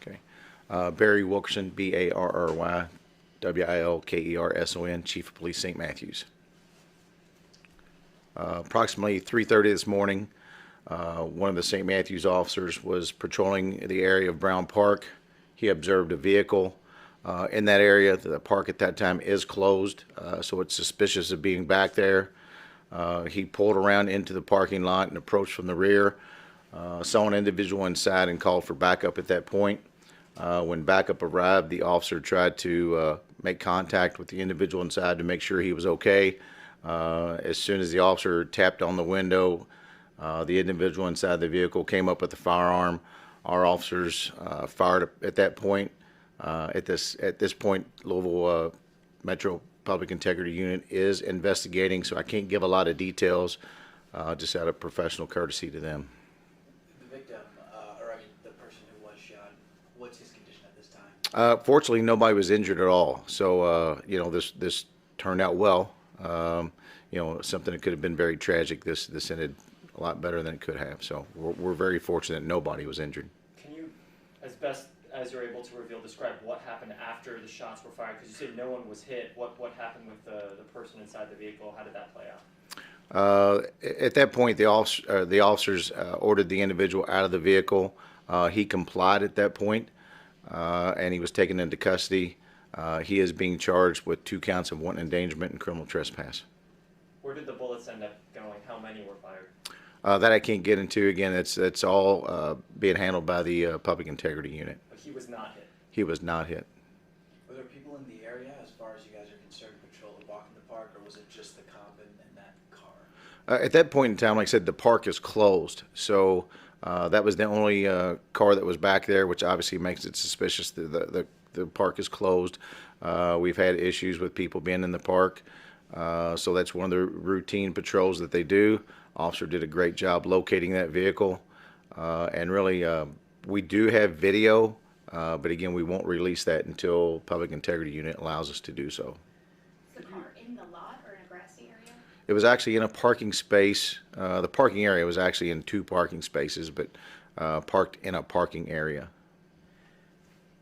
Okay. Barry Wilkerson, Barry Wilkerson, Chief of Police, St. Matthews. Approximately 3:30 this morning, one of the St. Matthews officers was patrolling the area of Brown Park. He observed a vehicle in that area. The park at that time is closed, so it's suspicious of being back there. He pulled around into the parking lot and approached from the rear. Saw an individual inside and called for backup at that point. When backup arrived, the officer tried to make contact with the individual inside to make sure he was okay. As soon as the officer tapped on the window, the individual inside the vehicle came up with a firearm. Our officers fired at that point. At this point, Louisville Metro Public Integrity Unit is investigating, so I can't give a lot of details, just out of professional courtesy to them. The victim, or I mean the person who was shot, what's his condition at this time? Fortunately, nobody was injured at all, so this turned out well. Something that could have been very tragic. This ended a lot better than it could have. So we're very fortunate nobody was injured. Can you, as best as you're able to reveal, describe what happened after the shots were fired? Because you said no one was hit. What happened with the person inside the vehicle? How did that play out? At that point, the officers ordered the individual out of the vehicle. He complied at that point, and he was taken into custody. He is being charged with 2 counts of wanton endangerment and criminal trespass. Where did the bullets end up going? How many were fired? That I can't get into. Again, that's all being handled by the Public Integrity Unit. But he was not hit. He was not hit. Were there people in the area, as far as you guys are concerned, patrolling walking the park, or was it just the cop and that car? At that point in time, like I said, the park is closed. So that was the only car that was back there, which obviously makes it suspicious. The park is closed. We've had issues with people being in the park. So that's one of the routine patrols that they do. Officer did a great job locating that vehicle. And really, we do have video, but again, we won't release that until Public Integrity Unit allows us to do so. Is the car in the lot or in a grassy area? It was actually in a parking space. The parking area was actually in 2 parking spaces, but parked in a parking area.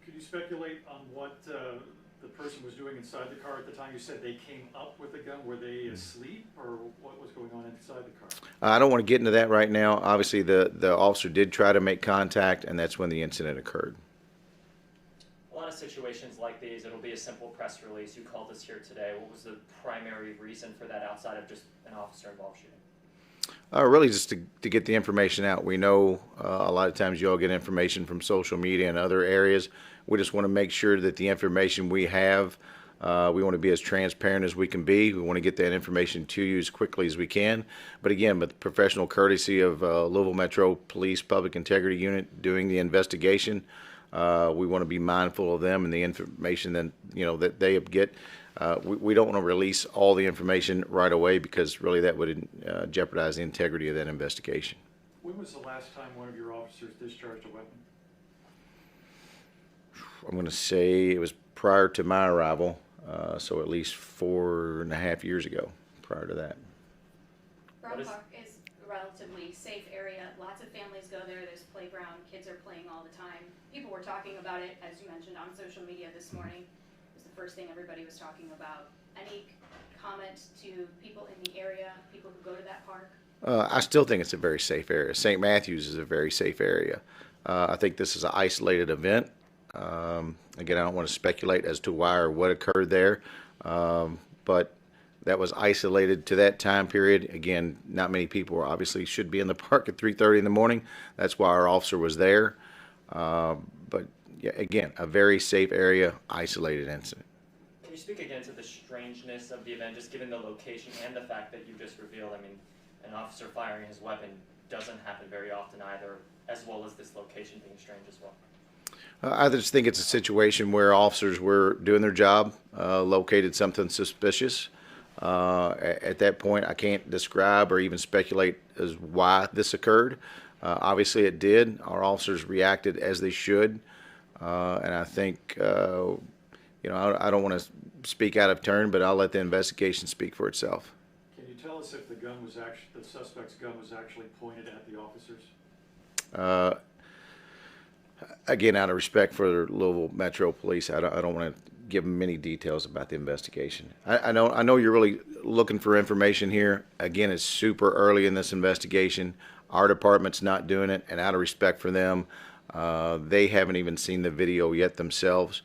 Could you speculate on what the person was doing inside the car at the time? You said they came up with a gun. Were they asleep, or what was going on inside the car? I don't want to get into that right now. Obviously, the officer did try to make contact, and that's when the incident occurred. A lot of situations like these, it'll be a simple press release. You called us here today. What was the primary reason for that outside of just an officer-involved shooting? Really just to get the information out. We know a lot of times you all get information from social media and other areas. We just want to make sure that the information we have, we want to be as transparent as we can be. We want to get that information to you as quickly as we can. But again, with the professional courtesy of Louisville Metro Police Public Integrity Unit doing the investigation, we want to be mindful of them and the information that they get. We don't want to release all the information right away, because really that would jeopardize the integrity of that investigation. When was the last time one of your officers discharged a weapon? I'm going to say it was prior to my arrival, so at least 4.5 years ago prior to that. Brown Park is a relatively safe area. Lots of families go there. There's a playground. Kids are playing all the time. People were talking about it, as you mentioned, on social media this morning. It was the first thing everybody was talking about. Any comment to people in the area, people who go to that park? I still think it's a very safe area. St. Matthews is a very safe area. I think this is an isolated event. Again, I don't want to speculate as to why or what occurred there, but that was isolated to that time period. Again, not many people obviously should be in the park at 3:30 in the morning. That's why our officer was there. But yeah, again, a very safe area, isolated incident. Can you speak again to the strangeness of the event, just given the location and the fact that you just revealed? I mean, an officer firing his weapon doesn't happen very often either, as well as this location being strange as well. I just think it's a situation where officers were doing their job, located something suspicious. At that point, I can't describe or even speculate as why this occurred. Obviously, it did. Our officers reacted as they should, and I think, I don't want to speak out of turn, but I'll let the investigation speak for itself. Can you tell us if the suspect's gun was actually pointed at the officers? Again, out of respect for Louisville Metro Police, I don't want to give them many details about the investigation. I know you're really looking for information here. Again, it's super early in this investigation. Our department's not doing it, and out of respect for them, they haven't even seen the video yet themselves.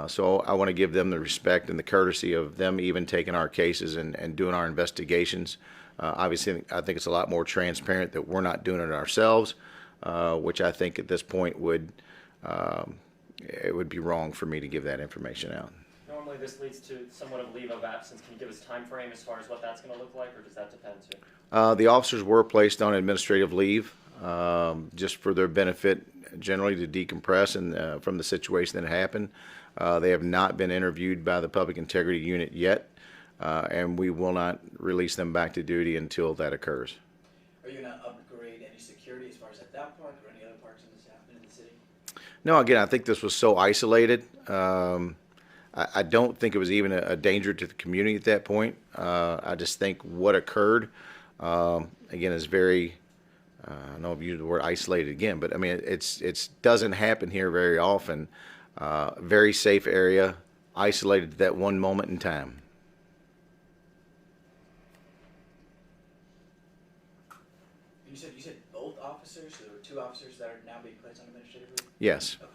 So I want to give them the respect and the courtesy of them even taking our cases and doing our investigations. Obviously, I think it's a lot more transparent that we're not doing it ourselves, which I think at this point it would be wrong for me to give that information out. Normally, this leads to somewhat of leave of absence. Can you give us time frame as far as what that's going to look like, or does that depend too? The officers were placed on administrative leave, just for their benefit, generally to decompress and from the situation that happened. They have not been interviewed by the Public Integrity Unit yet, and we will not release them back to duty until that occurs. Are you gonna upgrade any security as far as at that park or any other parks in the city? No, again, I think this was so isolated. I don't think it was even a danger to the community at that point. I just think what occurred, again, is very, I know I've used the word isolated again, but I mean, it's doesn't happen here very often. Very safe area, isolated to that one moment in time. You said both officers, there were two officers that are now being placed on administrative leave? Yes. Okay.